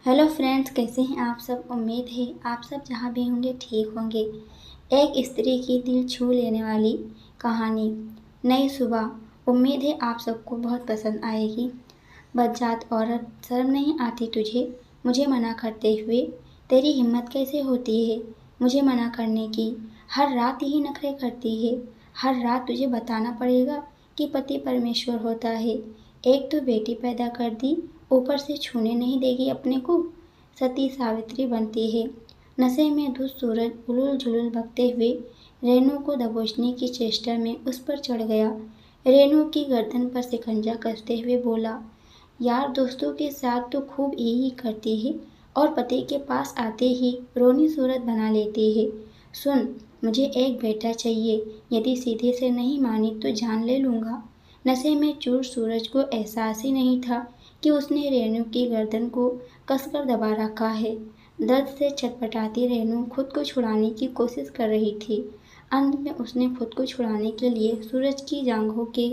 Hello friends, कैसे हैं आप सब। उम्मीद है आप सब जहाँ भी होंगे ठीक होंगे। एक स्त्री की दिल छू लेने वाली कहानी, नई सुबह। उम्मीद है आप सबको बहुत पसंद आएगी। बदजात औरत, शर्म नहीं आती तुझे मुझे मना करते हुए। तेरी हिम्मत कैसे होती है मुझे मना करने की। हर रात यही नखरे करती है। हर रात तुझे बताना पड़ेगा कि पति परमेश्वर होता है। एक तो बेटी पैदा कर दी, ऊपर से छूने नहीं देगी अपने को। सती सावित्री बनती है। नशे में धुत सूरज उलूल झुलूल बकते हुए रेणु को दबोचने की चेष्टा में उस पर चढ़ गया। रेणु की गर्दन पर शिकंजा कसते हुए बोला, यार दोस्तों के साथ तो खूब यही करती है और पति के पास आते ही रोनी सूरत बना लेती है। सुन, मुझे एक बेटा चाहिए। यदि सीधे से नहीं मानी तो जान ले लूँगा। नशे में चूर सूरज को एहसास ही नहीं था कि उसने रेणु की गर्दन को कसकर दबा रखा है। दर्द से छटपटाती रेणु खुद को छुड़ाने की कोशिश कर रही थी। अंत में उसने खुद को छुड़ाने के लिए सूरज की जांघों के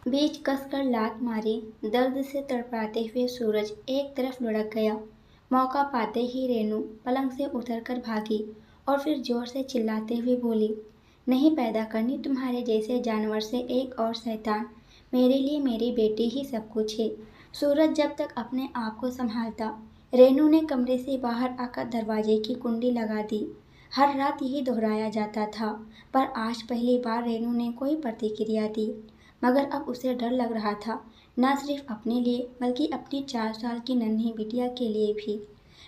बीच कसकर लात मारी। दर्द से तड़पाते हुए सूरज एक तरफ लुढ़क गया। मौका पाते ही रेणु पलंग से उतरकर भागी और फिर जोर से चिल्लाते हुए बोली, नहीं पैदा करनी तुम्हारे जैसे जानवर से एक और शैतान। मेरे लिए मेरी बेटी ही सब कुछ है। सूरज जब तक अपने आप को संभालता, रेणु ने कमरे से बाहर आकर दरवाजे की कुंडी लगा दी। हर रात यही दोहराया जाता था, पर आज पहली बार रेणु ने कोई प्रतिक्रिया दी। मगर अब उसे डर लग रहा था, न सिर्फ अपने लिए बल्कि अपनी 4 साल की नन्ही बिटिया के लिए भी।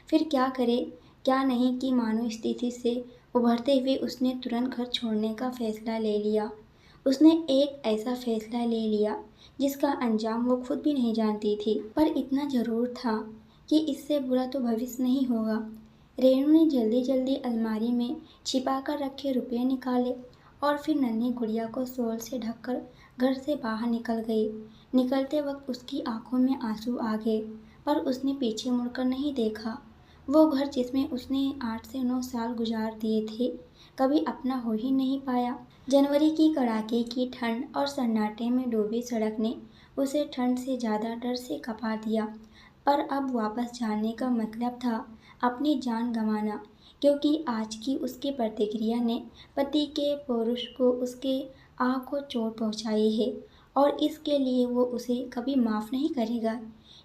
फिर क्या करे क्या नहीं की मानो स्थिति से उभरते हुए उसने तुरंत घर छोड़ने का फैसला ले लिया। उसने एक ऐसा फैसला ले लिया जिसका अंजाम वो खुद भी नहीं जानती थी, पर इतना जरूर था कि इससे बुरा तो भविष्य नहीं होगा। रेणु ने जल्दी जल्दी अलमारी में छिपा कर रखे रुपये निकाले और फिर नन्ही गुड़िया को शॉल से ढककर घर से बाहर निकल गई। निकलते वक्त उसकी आंखों में आंसू आ गए, पर उसने पीछे मुड़कर नहीं देखा। वो घर जिसमें उसने 8 से 9 साल गुजार दिए थे, कभी अपना हो ही नहीं पाया। जनवरी की कड़ाके की ठंड और सन्नाटे में डूबी सड़क ने उसे ठंड से ज़्यादा डर से कपा दिया। पर अब वापस जाने का मतलब था अपनी जान गंवाना, क्योंकि आज की उसकी प्रतिक्रिया ने पति के पौरुष को, उसके आह को चोट पहुंचाई है और इसके लिए वो उसे कभी माफ़ नहीं करेगा।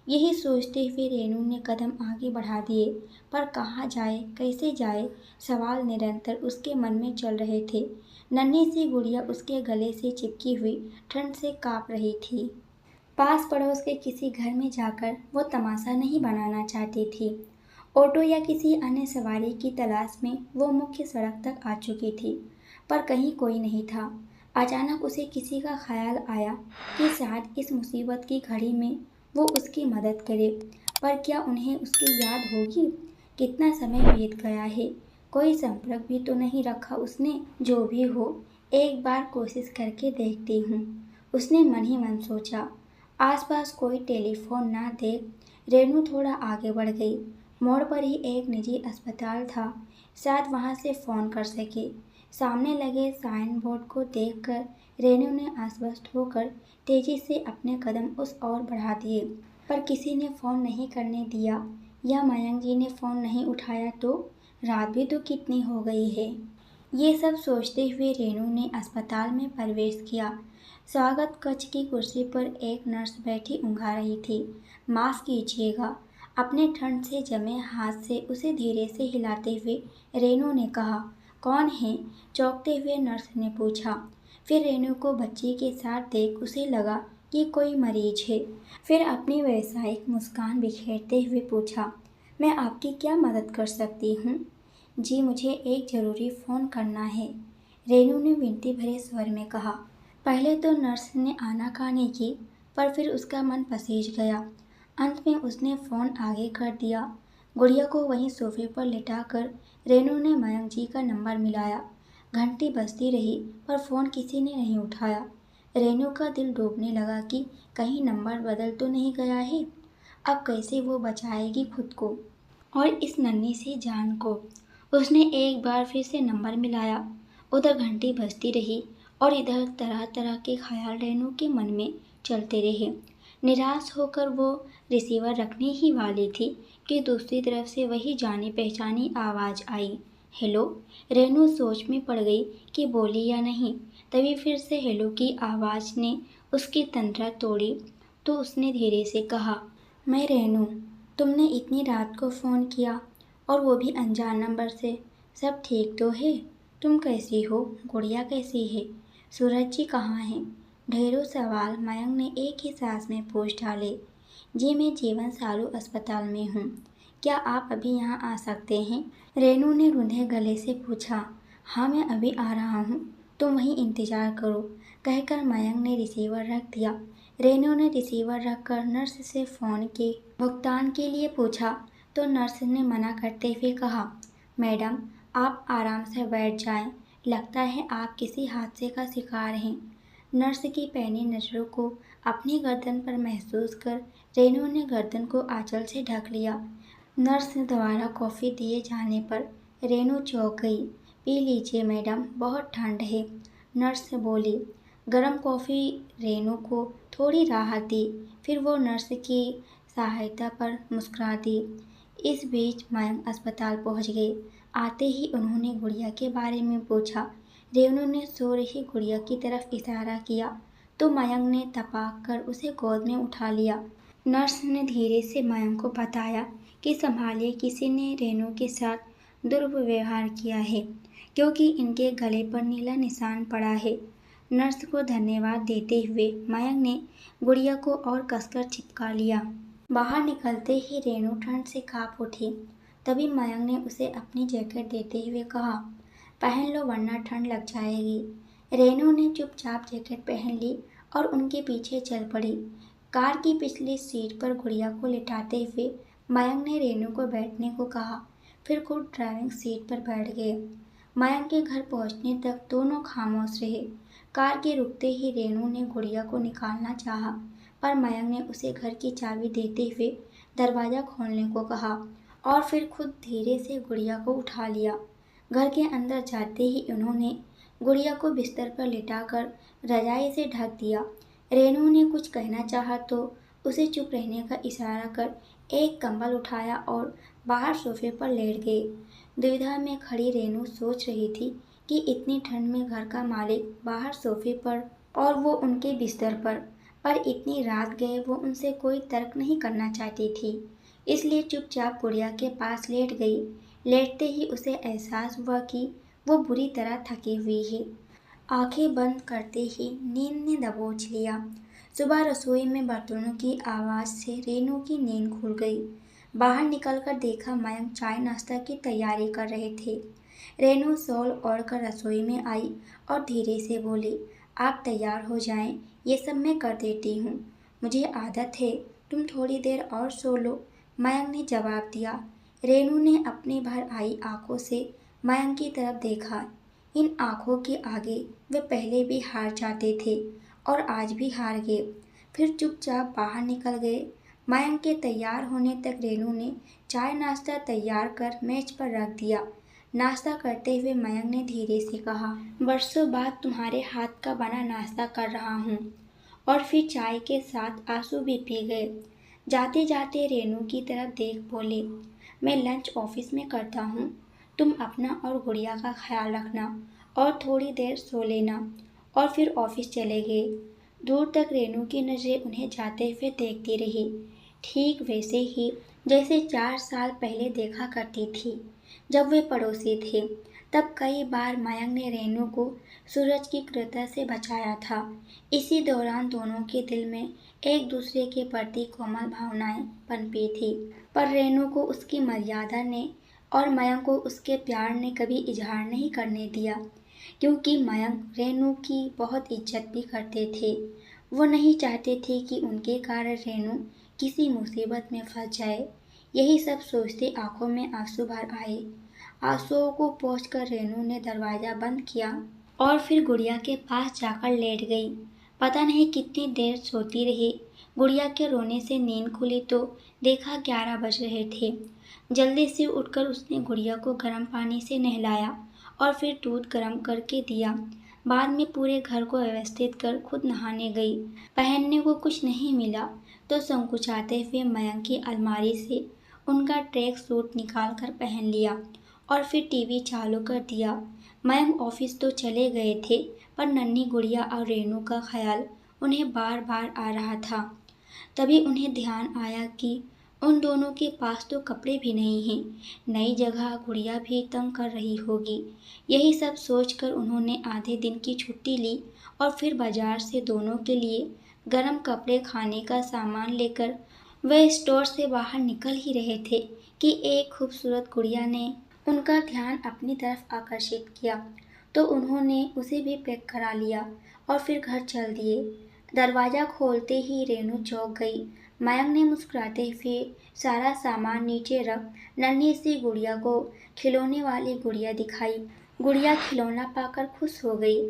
यही सोचते हुए रेणु ने कदम आगे बढ़ा दिए, पर कहाँ जाए, कैसे जाए, सवाल निरंतर उसके मन में चल रहे थे। नन्ही सी गुड़िया उसके गले से चिपकी हुई ठंड से काँप रही थी। पास पड़ोस के किसी घर में जाकर वो तमाशा नहीं बनाना चाहती थी। ऑटो या किसी अन्य सवारी की तलाश में वो मुख्य सड़क तक आ चुकी थी, पर कहीं कोई नहीं था। अचानक उसे किसी का ख्याल आया कि शायद इस मुसीबत की घड़ी में वो उसकी मदद करे। पर क्या उन्हें उसकी याद होगी? कितना समय बीत गया है, कोई संपर्क भी तो नहीं रखा उसने। जो भी हो, एक बार कोशिश करके देखती हूँ, उसने मन ही मन सोचा। आसपास कोई टेलीफोन ना देख रेणु थोड़ा आगे बढ़ गई। मोड़ पर ही एक निजी अस्पताल था, शायद वहां से फ़ोन कर सके। सामने लगे साइन बोर्ड को देखकर रेणु ने आश्वस्त होकर तेजी से अपने कदम उस ओर बढ़ा दिए। पर किसी ने फ़ोन नहीं करने दिया, या मयंक जी ने फ़ोन नहीं उठाया तो रात भी तो कितनी हो गई है। ये सब सोचते हुए रेणु ने अस्पताल में प्रवेश किया। स्वागत कक्ष की कुर्सी पर एक नर्स बैठी ऊँघा रही थी। माफ़ कीजिएगा, अपने ठंड से जमे हाथ से उसे धीरे से हिलाते हुए रेणु ने कहा। कौन है? चौंकते हुए नर्स ने पूछा। फिर रेणु को बच्ची के साथ देख उसे लगा कि कोई मरीज है। फिर अपनी व्यावसायिक मुस्कान बिखेरते हुए पूछा, मैं आपकी क्या मदद कर सकती हूँ? जी, मुझे एक ज़रूरी फ़ोन करना है, रेणु ने विनती भरे स्वर में कहा। पहले तो नर्स ने आनाकानी की, पर फिर उसका मन पसीज गया। अंत में उसने फ़ोन आगे कर दिया। गुड़िया को वहीं सोफे पर लिटाकर रेणु ने मयंक जी का नंबर मिलाया। घंटी बजती रही, पर फ़ोन किसी ने नहीं उठाया। रेणु का दिल डूबने लगा कि कहीं नंबर बदल तो नहीं गया है। अब कैसे वो बचाएगी खुद को और इस नन्ही सी जान को। उसने एक बार फिर से नंबर मिलाया। उधर घंटी बजती रही और इधर तरह तरह के ख्याल रेणु के मन में चलते रहे। निराश होकर वो रिसीवर रखने ही वाली थी कि दूसरी तरफ से वही जानी पहचानी आवाज़ आई, हेलो। रेनू सोच में पड़ गई कि बोली या नहीं। तभी फिर से हेलो की आवाज़ ने उसकी तंद्रा तोड़ी तो उसने धीरे से कहा, मैं रेनू। तुमने इतनी रात को फ़ोन किया और वो भी अनजान नंबर से। सब ठीक तो है? तुम कैसी हो? गुड़िया कैसी है? सूरज जी कहाँ हैं? ढेरों सवाल मयंक ने एक ही सांस में पूछ डाले। जी मैं जीवन सालू अस्पताल में हूँ। क्या आप अभी यहाँ आ सकते हैं? रेनू ने रूंधे गले से पूछा। हाँ मैं अभी आ रहा हूँ, तुम वहीं इंतज़ार करो, कहकर मयंक ने रिसीवर रख दिया। रेनू ने रिसीवर रखकर नर्स से फ़ोन के भुगतान के लिए पूछा तो नर्स ने मना करते हुए कहा, मैडम आप आराम से बैठ जाएं, लगता है आप किसी हादसे का शिकार हैं। नर्स की पैनी नज़रों को अपनी गर्दन पर महसूस कर रेनू ने गर्दन को आंचल से ढक लिया। नर्स ने दोबारा कॉफ़ी दिए जाने पर रेनू चौंक गई। पी लीजिए मैडम, बहुत ठंड है, नर्स बोली। गर्म कॉफ़ी रेनू को थोड़ी राहत दी। फिर वो नर्स की सहायता पर मुस्कुरा दी। इस बीच मयंक अस्पताल पहुंच गए। आते ही उन्होंने गुड़िया के बारे में पूछा। रेनू ने सो रही गुड़िया की तरफ इशारा किया तो मयंक ने तपाक कर उसे गोद में उठा लिया। नर्स ने धीरे से मयंक को बताया कि संभालिए, किसी ने रेनू के साथ दुर्व्यवहार किया है क्योंकि इनके गले पर नीला निशान पड़ा है। नर्स को धन्यवाद देते हुए मयंक ने गुड़िया को और कसकर चिपका लिया। बाहर निकलते ही रेनू ठंड से कांप उठी। तभी मयंक ने उसे अपनी जैकेट देते हुए कहा, पहन लो वरना ठंड लग जाएगी। रेनू ने चुपचाप जैकेट पहन ली और उनके पीछे चल पड़ी। कार की पिछली सीट पर गुड़िया को लिटाते हुए मयंक ने रेनू को बैठने को कहा, फिर खुद ड्राइविंग सीट पर बैठ गए। मयंक के घर पहुंचने तक दोनों खामोश रहे। कार के रुकते ही रेनू ने गुड़िया को निकालना चाहा, पर मयंक ने उसे घर की चाबी देते हुए दरवाज़ा खोलने को कहा और फिर खुद धीरे से गुड़िया को उठा लिया। घर के अंदर जाते ही उन्होंने गुड़िया को बिस्तर पर लिटाकर रजाई से ढक दिया। रेनू ने कुछ कहना चाहा तो उसे चुप रहने का इशारा कर एक कंबल उठाया और बाहर सोफे पर लेट गए। दुविधा में खड़ी रेनू सोच रही थी कि इतनी ठंड में घर का मालिक बाहर सोफे पर और वो उनके बिस्तर पर इतनी रात गए वो उनसे कोई तर्क नहीं करना चाहती थी, इसलिए चुपचाप गुड़िया के पास लेट गई। लेटते ही उसे एहसास हुआ कि वो बुरी तरह थकी हुई है। आंखें बंद करते ही नींद ने दबोच लिया। सुबह रसोई में बर्तनों की आवाज़ से रेनू की नींद खुल गई। बाहर निकलकर देखा मयंक चाय नाश्ता की तैयारी कर रहे थे। रेनू शॉल ओढ़कर रसोई में आई और धीरे से बोली, आप तैयार हो जाएं, ये सब मैं कर देती हूँ, मुझे आदत है, तुम थोड़ी देर और सो लो, मयंक ने जवाब दिया। रेनू ने अपनी भर आई आंखों से मयंक की तरफ देखा। इन आंखों के आगे वे पहले भी हार जाते थे और आज भी हार गए। फिर चुपचाप बाहर निकल गए। मयंक के तैयार होने तक रेनू ने चाय नाश्ता तैयार कर मेज पर रख दिया। नाश्ता करते हुए मयंक ने धीरे से कहा, बरसों बाद तुम्हारे हाथ का बना नाश्ता कर रहा हूँ। और फिर चाय के साथ आंसू भी पी गए। जाते जाते रेनू की तरफ देख बोले, मैं लंच ऑफिस में करता हूँ, तुम अपना और गुड़िया का ख्याल रखना और थोड़ी देर सो लेना। और फिर ऑफिस चले गए। दूर तक रेनू की नज़रें उन्हें जाते हुए देखती रही, ठीक वैसे ही जैसे 4 साल पहले देखा करती थी जब वे पड़ोसी थे। तब कई बार मयंक ने रेनू को सूरज की क्रूरता से बचाया था। इसी दौरान दोनों के दिल में एक दूसरे के प्रति कोमल भावनाएं पनपी थी, पर रेनू को उसकी मर्यादा ने और मयंक को उसके प्यार ने कभी इजहार नहीं करने दिया, क्योंकि मयंक रेनू की बहुत इज्जत भी करते थे। वो नहीं चाहते थे कि उनके कारण रेनू किसी मुसीबत में फंस जाए। यही सब सोचते आंखों में आंसू भर आए। आंसुओं को पोंछकर रेनू ने दरवाज़ा बंद किया और फिर गुड़िया के पास जाकर लेट गई। पता नहीं कितनी देर सोती रही। गुड़िया के रोने से नींद खुली तो देखा 11 बज रहे थे। जल्दी से उठकर उसने गुड़िया को गर्म पानी से नहलाया और फिर दूध गर्म करके दिया। बाद में पूरे घर को व्यवस्थित कर खुद नहाने गई। पहनने को कुछ नहीं मिला तो संकुचाते हुए मयंक की अलमारी से उनका ट्रैक सूट निकाल कर पहन लिया और फिर टीवी चालू कर दिया। मयंक ऑफिस तो चले गए थे, पर नन्ही गुड़िया और रेनू का ख्याल उन्हें बार बार आ रहा था। तभी उन्हें ध्यान आया कि उन दोनों के पास तो कपड़े भी नहीं हैं। नई जगह गुड़िया भी तंग कर रही होगी। यही सब सोचकर उन्होंने आधे दिन की छुट्टी ली और फिर बाजार से दोनों के लिए गर्म कपड़े, खाने का सामान लेकर वे स्टोर से बाहर निकल ही रहे थे कि एक खूबसूरत गुड़िया ने उनका ध्यान अपनी तरफ आकर्षित किया, तो उन्होंने उसे भी पैक करा लिया और फिर घर चल दिए। दरवाज़ा खोलते ही रेनू चौंक गई। मयंक ने मुस्कुराते हुए सारा सामान नीचे रख नन्ही सी गुड़िया को खिलौने वाली गुड़िया दिखाई। गुड़िया खिलौना पाकर खुश हो गई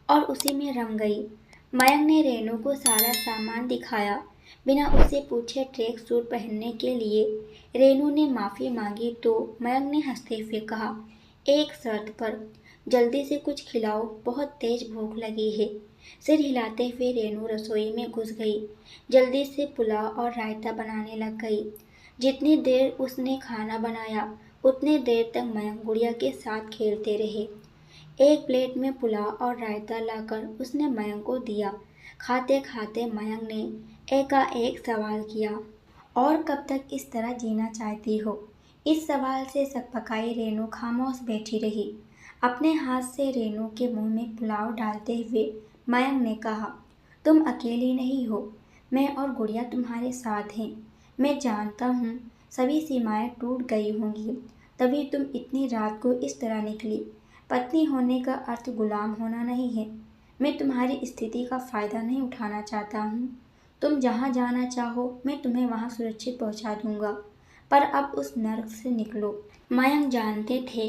और उसी में रम गई। मयंक ने रेनू को सारा सामान दिखाया। बिना उससे पूछे ट्रैक सूट पहनने के लिए रेनू ने माफ़ी मांगी, तो मयंक ने हंसते हुए कहा, एक शर्त पर, जल्दी से कुछ खिलाओ, बहुत तेज भूख लगी है। सिर हिलाते हुए रेनू रसोई में घुस गई। जल्दी से पुलाव और रायता बनाने लग गई। जितनी देर उसने खाना बनाया उतनी देर तक मयंक गुड़िया के साथ खेलते रहे। एक प्लेट में पुलाव और रायता लाकर उसने मयंक को दिया। खाते खाते मयंक ने एकाएक सवाल किया, और कब तक इस तरह जीना चाहती हो? इस सवाल से सकपकाई रेनू खामोश बैठी रही। अपने हाथ से रेनू के मुंह में पुलाव डालते हुए मयंक ने कहा, तुम अकेली नहीं हो, मैं और गुड़िया तुम्हारे साथ हैं। मैं जानता हूँ सभी सीमाएं टूट गई होंगी, तभी तुम इतनी रात को इस तरह निकली। पत्नी होने का अर्थ गुलाम होना नहीं है। मैं तुम्हारी स्थिति का फ़ायदा नहीं उठाना चाहता हूँ। तुम जहाँ जाना चाहो मैं तुम्हें वहाँ सुरक्षित पहुँचा दूँगा, पर अब उस नर्क से निकलो। मयंक जानते थे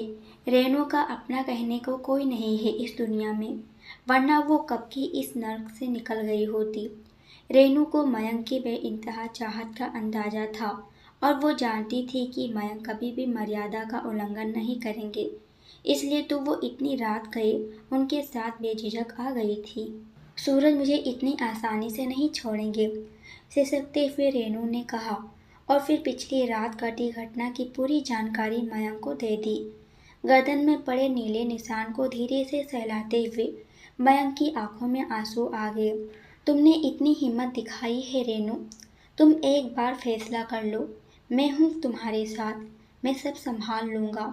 रेनू का अपना कहने को कोई नहीं है इस दुनिया में, वरना वो कब की इस नर्क से निकल गई होती। रेनू को मयंक की बेइंतहा चाहत का अंदाज़ा था और वो जानती थी कि मयंक कभी भी मर्यादा का उल्लंघन नहीं करेंगे। इसलिए तो वो इतनी रात गए उनके साथ बेझिझक आ गई थी। सूरज मुझे इतनी आसानी से नहीं छोड़ेंगे, सिसकते हुए रेनू ने कहा, और फिर पिछली रात घटी घटना की पूरी जानकारी मयंक को दे दी। गर्दन में पड़े नीले निशान को धीरे से सहलाते हुए मयंक की आंखों में आंसू आ गए। तुमने इतनी हिम्मत दिखाई है रेनू, तुम एक बार फैसला कर लो। मैं हूँ तुम्हारे साथ, मैं सब संभाल लूँगा।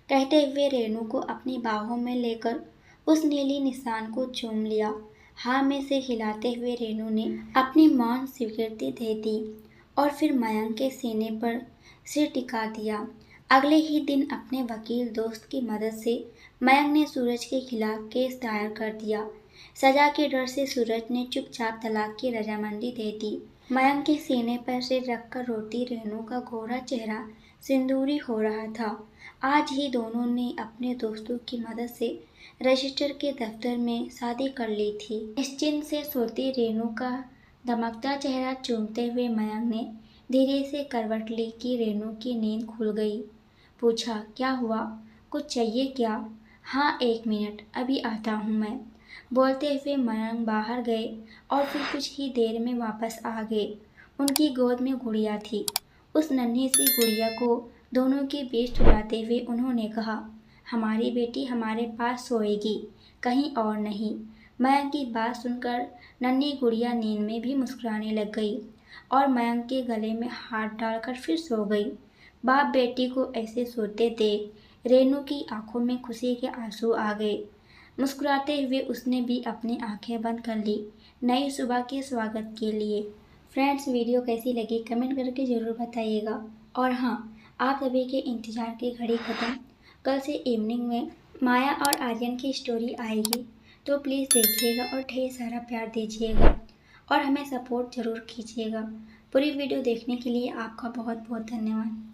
कहते हुए रेनू को अपनी बाहों में लेकर उस नीली निशान को चूम लिया। हाँ में से हिलाते हुए रेनू ने अपनी मौन स्वीकृति दे दी और फिर मयंक के सीने पर सिर टिका दिया। अगले ही दिन अपने वकील दोस्त की मदद से मयंक ने सूरज के खिलाफ केस दायर कर दिया। सजा के डर से सूरज ने चुपचाप तलाक की रजामंदी दे दी। मयंक के सीने पर सिर रखकर रोती रेनू का गोरा चेहरा सिंदूरी हो रहा था। आज ही दोनों ने अपने दोस्तों की मदद से रजिस्टर के दफ्तर में शादी कर ली थी। निश्चिंत से सोती रेनू का दमकता चेहरा चूमते हुए मयंक ने धीरे से करवट ली कि रेनू की नींद खुल गई। पूछा, क्या हुआ, कुछ चाहिए क्या? हाँ, 1 मिनट, अभी आता हूँ मैं। बोलते हुए मयंक बाहर गए और फिर कुछ ही देर में वापस आ गए। उनकी गोद में गुड़िया थी। उस नन्ही सी गुड़िया को दोनों के बीच सुलाते हुए उन्होंने कहा, हमारी बेटी हमारे पास सोएगी, कहीं और नहीं। मयंक की बात सुनकर नन्ही गुड़िया नींद में भी मुस्कुराने लग गई और मयंक के गले में हाथ डालकर फिर सो गई। बाप बेटी को ऐसे सोते देख रेनू की आंखों में खुशी के आंसू आ गए। मुस्कुराते हुए उसने भी अपनी आंखें बंद कर ली नई सुबह के स्वागत के लिए। फ्रेंड्स, वीडियो कैसी लगी कमेंट करके ज़रूर बताइएगा। और हाँ, आप सभी के इंतज़ार की घड़ी ख़त्म। कल से इवनिंग में माया और आर्यन की स्टोरी आएगी, तो प्लीज़ देखिएगा और ढेर सारा प्यार दीजिएगा और हमें सपोर्ट ज़रूर कीजिएगा। पूरी वीडियो देखने के लिए आपका बहुत बहुत धन्यवाद।